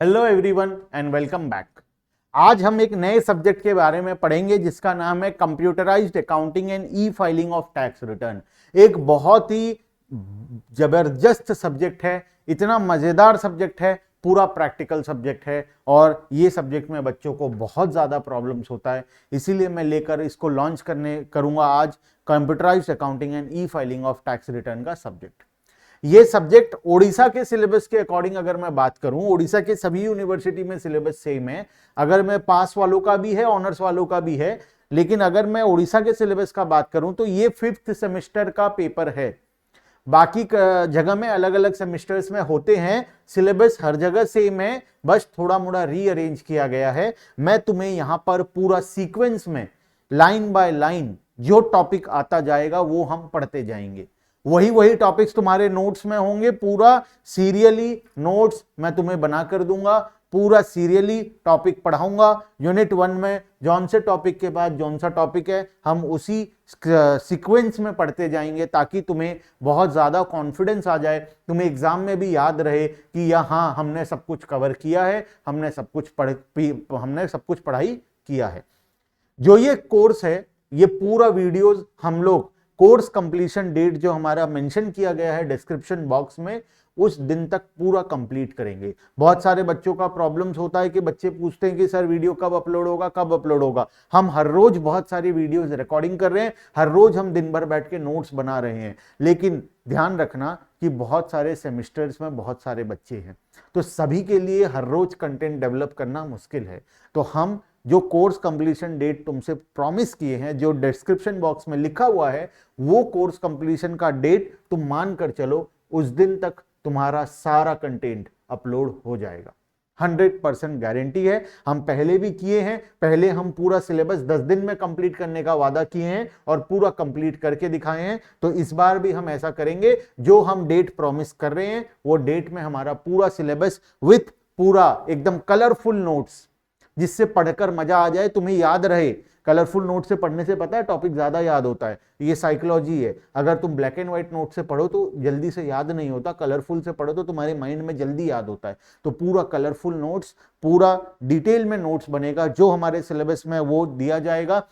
Hello everyone and welcome back. आज हम एक नए सब्जेक्ट के बारे में पढ़ेंगे जिसका नाम है computerised accounting and e filing of tax return. एक बहुत ही जबरदस्त सब्जेक्ट है, इतना मजेदार सब्जेक्ट है, पूरा प्रैक्टिकल सब्जेक्ट है और ये सब्जेक्ट में बच्चों को बहुत ज्यादा प्रॉब्लम्स होता है। इसीलिए मैं लेकर इसको लॉन्च करूंगा आज computerised accounting and e filing of tax return का सब्जेक्ट। ये सब्जेक्ट ओडिशा के सिलेबस के अकॉर्डिंग अगर मैं बात करूं, ओडिशा के सभी यूनिवर्सिटी में सिलेबस सेम है। अगर मैं पास वालों का भी है, ऑनर्स वालों का भी है, लेकिन अगर मैं ओडिशा के सिलेबस का बात करूं तो ये 5th सेमेस्टर का पेपर है। बाकी जगह में अलग अलग सेमेस्टर्स में होते हैं, सिलेबस हर जगह सेम है, बस थोड़ा मोड़ा रीअरेंज किया गया है। मैं तुम्हें यहां पर पूरा सीक्वेंस में लाइन बाय लाइन जो टॉपिक आता जाएगा वो हम पढ़ते जाएंगे। वही टॉपिक्स तुम्हारे नोट्स में होंगे, पूरा सीरियली नोट्स मैं तुम्हें बना कर दूंगा, पूरा सीरियली टॉपिक पढ़ाऊंगा। यूनिट 1 में जौन से टॉपिक के बाद जौन सा टॉपिक है हम उसी सीक्वेंस में पढ़ते जाएंगे ताकि तुम्हें बहुत ज्यादा कॉन्फिडेंस आ जाए, तुम्हें एग्जाम में भी याद रहे कि यहाँ हमने सब कुछ कवर किया है, हमने सब कुछ पढ़ाई किया है। जो ये कोर्स है, ये पूरा वीडियोस हम लोग कोर्स कंप्लीशन डेट जो हमारा मेंशन किया गया है डिस्क्रिप्शन बॉक्स में, उस दिन तक पूरा कंप्लीट करेंगे। बहुत सारे बच्चों का प्रॉब्लम्स होता है कि बच्चे पूछते हैं कि सर वीडियो कब अपलोड होगा, कब अपलोड होगा। हम हर रोज बहुत सारी वीडियोस रिकॉर्डिंग कर रहे हैं, हर रोज हम दिन भर बैठ के नोट्स बना रहे हैं, लेकिन ध्यान रखना कि बहुत सारे सेमेस्टर्स में बहुत सारे बच्चे हैं, तो सभी के लिए हर रोज कंटेंट डेवलप करना मुश्किल है। तो हम जो कोर्स कंप्लीशन डेट तुमसे प्रॉमिस किए हैं, जो डिस्क्रिप्शन बॉक्स में लिखा हुआ है, वो कोर्स कंप्लीशन का डेट तुम मान कर चलो, उस दिन तक तुम्हारा सारा कंटेंट अपलोड हो जाएगा। 100% गारंटी है। हम पहले भी किए हैं, पहले हम पूरा सिलेबस 10 दिन में कंप्लीट करने का वादा किए हैं और पूरा कंप्लीट करके दिखाए हैं। तो इस बार भी हम ऐसा करेंगे, जो हम डेट प्रॉमिस कर रहे हैं वो डेट में हमारा पूरा सिलेबस विथ पूरा एकदम कलरफुल नोट्स, जिससे पढ़कर मजा आ जाए, तुम्हें याद रहे। कलरफुल नोट से पढ़ने से पता है टॉपिक ज्यादा याद होता है, ये साइकोलॉजी है। अगर तुम ब्लैक एंड व्हाइट नोट से पढ़ो तो जल्दी से याद नहीं होता, कलरफुल से पढ़ो तो तुम्हारे माइंड में जल्दी याद होता है। तो पूरा कलरफुल नोट्स, पूरा डिटेल में नोट्स बनेगा, जो हमारे सिलेबस में वो दिया जाएगा।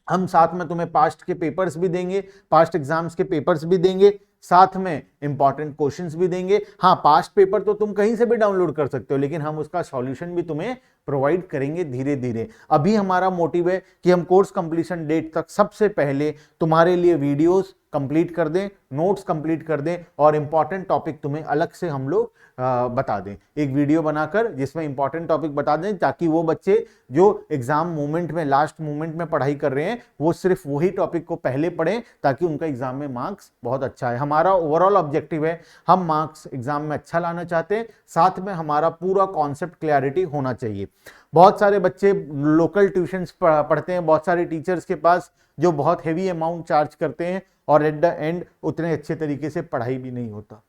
हम साथ में तुम्हें पास्ट के पेपर्स भी देंगे, पास्ट एग्जाम्स के पेपर्स भी देंगे, साथ में इंपॉर्टेंट क्वेश्चंस भी देंगे। हाँ, पास्ट पेपर तो तुम कहीं से भी डाउनलोड कर सकते हो, लेकिन हम उसका सॉल्यूशन भी तुम्हें प्रोवाइड करेंगे धीरे धीरे। अभी हमारा मोटिव है कि हम कोर्स कंप्लीशन डेट तक सबसे पहले तुम्हारे लिए वीडियोस कंप्लीट कर दें, नोट्स कंप्लीट कर दें और इंपॉर्टेंट टॉपिक तुम्हें अलग से हम लोग बता दें, एक वीडियो बनाकर जिसमें इंपॉर्टेंट टॉपिक बता दें, ताकि वो बच्चे जो एग्जाम मोमेंट में, लास्ट मोमेंट में पढ़ाई कर रहे हैं, वो सिर्फ वही टॉपिक को पहले पढ़ें, ताकि उनका एग्जाम में मार्क्स बहुत अच्छा है। हमारा ओवरऑल ऑब्जेक्टिव है, हम मार्क्स एग्जाम में अच्छा लाना चाहते हैं, साथ में हमारा पूरा कॉन्सेप्ट क्लैरिटी होना चाहिए। बहुत सारे बच्चे लोकल ट्यूशंस पढ़ते हैं, बहुत सारे टीचर्स के पास जो बहुत हेवी अमाउंट चार्ज करते हैं और एट द एंड उतने अच्छे तरीके से पढ़ाई भी नहीं होता।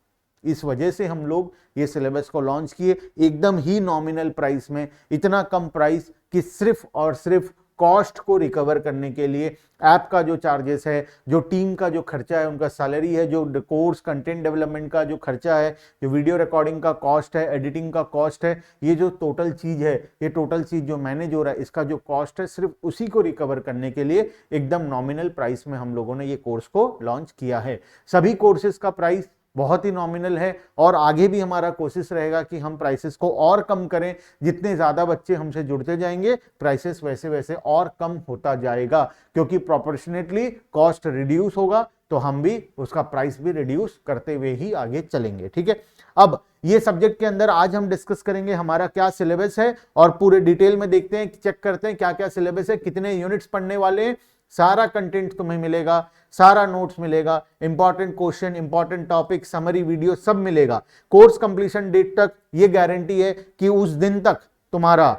इस वजह से हम लोग ये सिलेबस को लॉन्च किए एकदम ही नॉमिनल प्राइस में, इतना कम प्राइस कि सिर्फ और सिर्फ कॉस्ट को रिकवर करने के लिए ऐप का जो चार्जेस है, जो टीम का जो खर्चा है, उनका सैलरी है, जो कोर्स कंटेंट डेवलपमेंट का जो खर्चा है, जो वीडियो रिकॉर्डिंग का कॉस्ट है, एडिटिंग का कॉस्ट है, ये जो टोटल चीज है, ये टोटल चीज जो मैनेज हो रहा है, इसका जो कॉस्ट है, सिर्फ उसी को रिकवर करने के लिए एकदम नॉमिनल प्राइस में हम लोगों ने ये कोर्स को लॉन्च किया है। सभी कोर्सेज का प्राइस बहुत ही नॉमिनल है और आगे भी हमारा कोशिश रहेगा कि हम प्राइसेस को और कम करें। जितने ज्यादा बच्चे हमसे जुड़ते जाएंगे, प्राइसेस वैसे वैसे और कम होता जाएगा, क्योंकि प्रोपोर्शनेटली कॉस्ट रिड्यूस होगा तो हम भी उसका प्राइस भी रिड्यूस करते हुए ही आगे चलेंगे। ठीक है, अब ये सब्जेक्ट के अंदर आज हम डिस्कस करेंगे हमारा क्या सिलेबस है और पूरे डिटेल में देखते हैं, चेक करते हैं क्या क्या सिलेबस है, कितने यूनिट्स पढ़ने वाले हैं। सारा कंटेंट तुम्हें मिलेगा, सारा नोट्स मिलेगा, important question, important topic, summary video सब मिलेगा। कोर्स कंप्लीशन डेट तक ये गारंटी है कि उस दिन तक तुम्हारा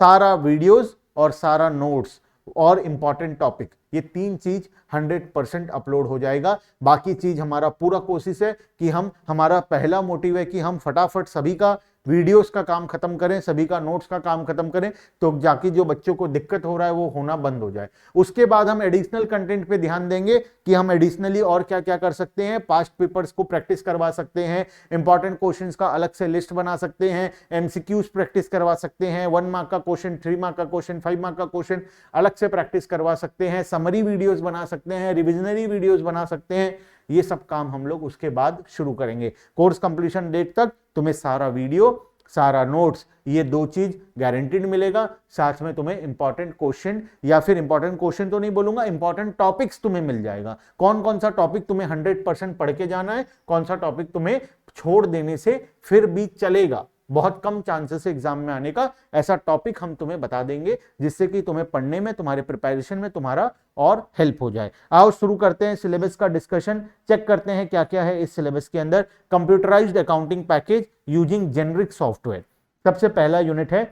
सारा वीडियोस और सारा नोट्स और इंपॉर्टेंट टॉपिक, ये 3 चीज 100% अपलोड हो जाएगा। बाकी चीज हमारा पूरा कोशिश है कि हमारा पहला मोटिव है कि हम फटाफट सभी का वीडियोस का काम खत्म करें, सभी का नोट्स का काम खत्म करें, तो जाके जो बच्चों को दिक्कत हो रहा है वो होना बंद हो जाए। उसके बाद हम एडिशनल कंटेंट पे ध्यान देंगे कि हम एडिशनली और क्या क्या कर सकते हैं। पास्ट पेपर्स को प्रैक्टिस करवा सकते हैं, इंपॉर्टेंट क्वेश्चंस का अलग से लिस्ट बना सकते हैं, एमसीक्यूज प्रैक्टिस करवा सकते हैं, 1 मार्क का क्वेश्चन, 3 मार्क का क्वेश्चन, 5 मार्क का क्वेश्चन अलग से प्रैक्टिस करवा सकते हैं, समरी वीडियोस बना सकते हैं, रिविजनरी वीडियोस बना सकते हैं। ये सब काम हम लोग उसके बाद शुरू करेंगे। कोर्स कंप्लीशन डेट तक तुम्हें सारा वीडियो, सारा नोट्स, ये 2 चीज गारंटीड मिलेगा। साथ में तुम्हें इंपॉर्टेंट क्वेश्चन, या फिर इंपॉर्टेंट क्वेश्चन तो नहीं बोलूंगा, इंपॉर्टेंट टॉपिक्स तुम्हें मिल जाएगा। कौन कौन सा टॉपिक तुम्हें 100% पढ़ के जाना है, कौन सा टॉपिक तुम्हें छोड़ देने से फिर भी चलेगा, बहुत कम चांसेस है एग्जाम में आने का, ऐसा टॉपिक हम तुम्हें बता देंगे जिससे कि तुम्हें पढ़ने में, तुम्हारे प्रिपरेशन में तुम्हारा और हेल्प हो जाए। आओ शुरू करते हैं सिलेबस का डिस्कशन, चेक करते हैं क्या क्या है इस सिलेबस के अंदर। Computerised accounting package using generic software, सबसे पहला यूनिट है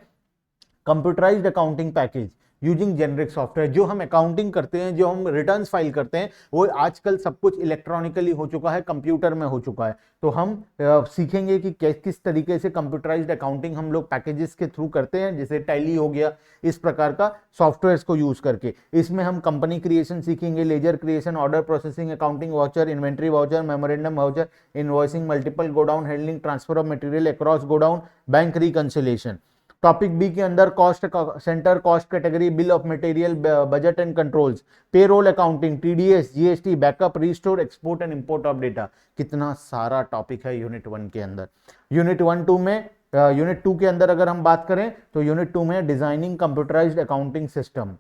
computerised accounting package using generic software. जो हम अकाउंटिंग करते हैं, जो हम रिटर्न्स फाइल करते हैं, वो आजकल सब कुछ इलेक्ट्रॉनिकली हो चुका है, कंप्यूटर में हो चुका है। तो हम सीखेंगे कि किस तरीके से कंप्यूटराइज्ड अकाउंटिंग हम लोग पैकेजेस के थ्रू करते हैं, जैसे टैली हो गया, इस प्रकार का सॉफ्टवेयर्स को यूज करके। इसमें हम कंपनी क्रिएशन सीखेंगे, ledger creation, order processing, accounting voucher, inventory voucher, memorandum voucher, invoicing, multiple godown handling, transfer of material across godown, bank reconciliation. Topic B के अंदर cost centre, cost category, bill of material, budget and controls, payroll accounting, TDS, GST, backup, restore, export and import of data. कितना सारा topic है unit 1 के अंदर। Unit 1-2 में, unit 2 के अंदर अगर हम बात करें तो यूनिट 2 में designing computerised accounting system.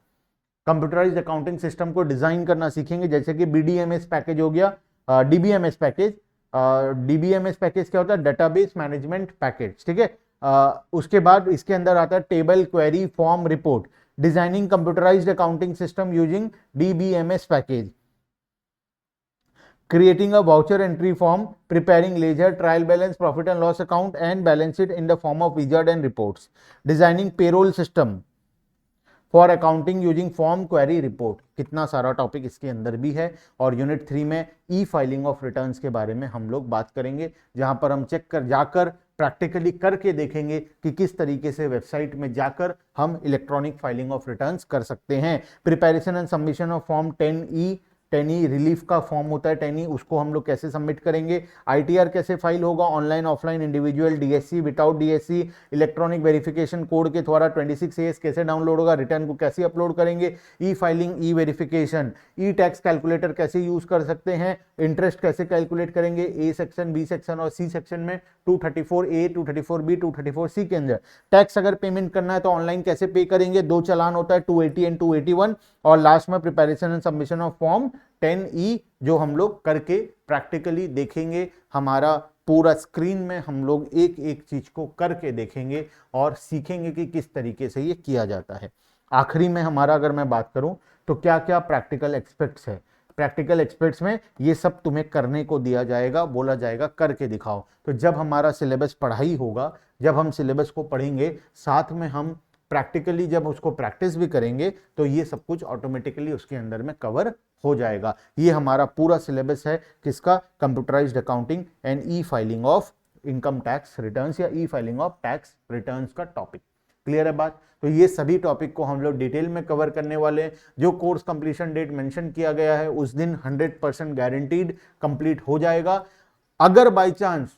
Computerised accounting system को डिजाइन करना सीखेंगे, जैसे कि बीडीएमएस पैकेज हो गया, डीबीएमएस पैकेज। डीबीएमएस पैकेज क्या होता है? डेटाबेस मैनेजमेंट पैकेज, ठीक है। उसके बाद इसके अंदर आता है table, query, form, report. Designing computerised accounting system using DBMS package, creating a voucher entry form, preparing ledger, trial balance, profit and loss account and balance it in the form of wizard and reports, designing payroll system for accounting using form, query, report। कितना सारा topic इसके अंदर भी है। और unit 3 में ई filing of returns के बारे में हम लोग बात करेंगे, जहां पर हम जाकर प्रैक्टिकली करके देखेंगे कि किस तरीके से वेबसाइट में जाकर हम इलेक्ट्रॉनिक फाइलिंग ऑफ रिटर्न्स कर सकते हैं। Preparation and submission of form 10E, 10E relief का फॉर्म होता है 10E, उसको हम लोग कैसे सबमिट करेंगे। आईटीआर कैसे फाइल होगा, online, offline, individual, DSC, without DSC, electronic verification code के द्वारा 26AS कैसे डाउनलोड होगा, रिटर्न को कैसे अपलोड करेंगे, ई फाइलिंग, ई वेरिफिकेशन, ई टैक्स कैलकुलेटर कैसे यूज कर सकते हैं, इंटरेस्ट कैसे कैलकुलेट करेंगे, ए सेक्शन, बी सेक्शन और सी सेक्शन में, 234A, 234B, 234C के अंदर। टैक्स अगर पेमेंट करना है तो ऑनलाइन कैसे पे करेंगे, 2 चालान होता है, 280 एंड 281। और लास्ट में preparation and submission of form 10E, जो हम लोग करके प्रैक्टिकली देखेंगे। हमारा पूरा स्क्रीन में हम लोग एक एक चीज को करके देखेंगे और सीखेंगे कि किस तरीके से ये किया जाता है। आखिरी में हमारा अगर मैं बात करूं तो क्या क्या प्रैक्टिकल एस्पेक्ट्स है। प्रैक्टिकल एस्पेक्ट्स में ये सब तुम्हें करने को दिया जाएगा, बोला जाएगा करके दिखाओ। तो जब हमारा सिलेबस पढ़ाई होगा, जब हम सिलेबस को पढ़ेंगे, साथ में हम प्रैक्टिकली जब उसको प्रैक्टिस भी करेंगे, तो ये सब कुछ ऑटोमेटिकली उसके अंदर में कवर हो जाएगा। ये हमारा पूरा सिलेबस है किसका? Computerized accounting and e filing of income tax returns या e filing of tax returns का टॉपिक। क्लियर है बात? तो ये सभी टॉपिक को हम लोग डिटेल में कवर करने वाले हैं। जो कोर्स कंप्लीशन डेट मेंशन किया गया है उस दिन 100% गारंटीड कंप्लीट हो जाएगा। अगर बाय चांस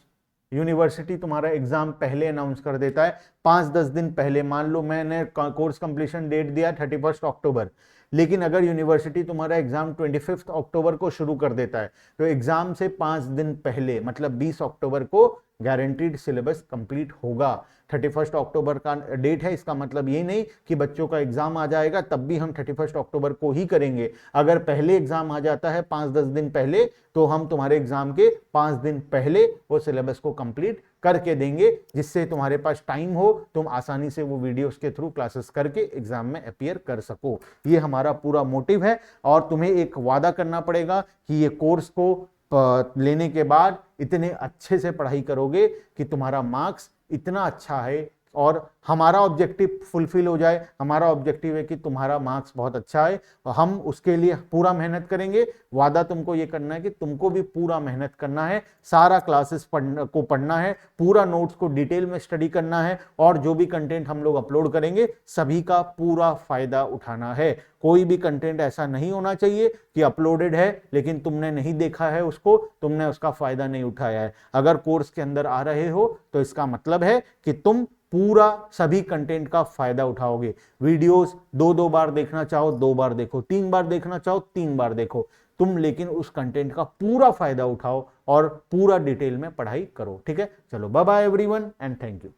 यूनिवर्सिटी तुम्हारा एग्जाम पहले अनाउंस कर देता है, 5-10 दिन पहले, मान लो मैंने कोर्स कंप्लीशन डेट दिया 31 अक्टूबर, लेकिन अगर यूनिवर्सिटी तुम्हारा एग्जाम 25 अक्टूबर को शुरू कर देता है, तो एग्जाम से 5 दिन पहले मतलब 20 अक्टूबर को गारंटीड सिलेबस कंप्लीट होगा। 31 अक्टूबर का डेट है, इसका मतलब ये नहीं कि बच्चों का एग्जाम आ जाएगा तब भी हम 31 अक्टूबर को ही करेंगे। अगर पहले एग्जाम आ जाता है 5-10 दिन पहले, तो हम तुम्हारे एग्जाम के 5 दिन पहले वो सिलेबस को कंप्लीट करके देंगे, जिससे तुम्हारे पास टाइम हो, तुम आसानी से वो वीडियोस के थ्रू क्लासेस करके एग्जाम में अपीयर कर सको। ये हमारा पूरा मोटिव है। और तुम्हें एक वादा करना पड़ेगा कि ये कोर्स को लेने के बाद इतने अच्छे से पढ़ाई करोगे कि तुम्हारा मार्क्स इतना अच्छा है और हमारा ऑब्जेक्टिव फुलफिल हो जाए। हमारा ऑब्जेक्टिव है कि तुम्हारा मार्क्स बहुत अच्छा है और हम उसके लिए पूरा मेहनत करेंगे। वादा तुमको ये करना है कि तुमको भी पूरा मेहनत करना है, सारा क्लासेस पढ़ना है, पूरा नोट्स को डिटेल में स्टडी करना है और जो भी कंटेंट हम लोग अपलोड करेंगे सभी का पूरा फायदा उठाना है। कोई भी कंटेंट ऐसा नहीं होना चाहिए कि अपलोडेड है लेकिन तुमने नहीं देखा है उसको, तुमने उसका फायदा नहीं उठाया है। अगर कोर्स के अंदर आ रहे हो तो इसका मतलब है कि तुम पूरा सभी कंटेंट का फायदा उठाओगे। वीडियोस 2-2 बार देखना चाहो 2 बार देखो, 3 बार देखना चाहो 3 बार देखो तुम, लेकिन उस कंटेंट का पूरा फायदा उठाओ और पूरा डिटेल में पढ़ाई करो। ठीक है, चलो bye bye everyone and thank you.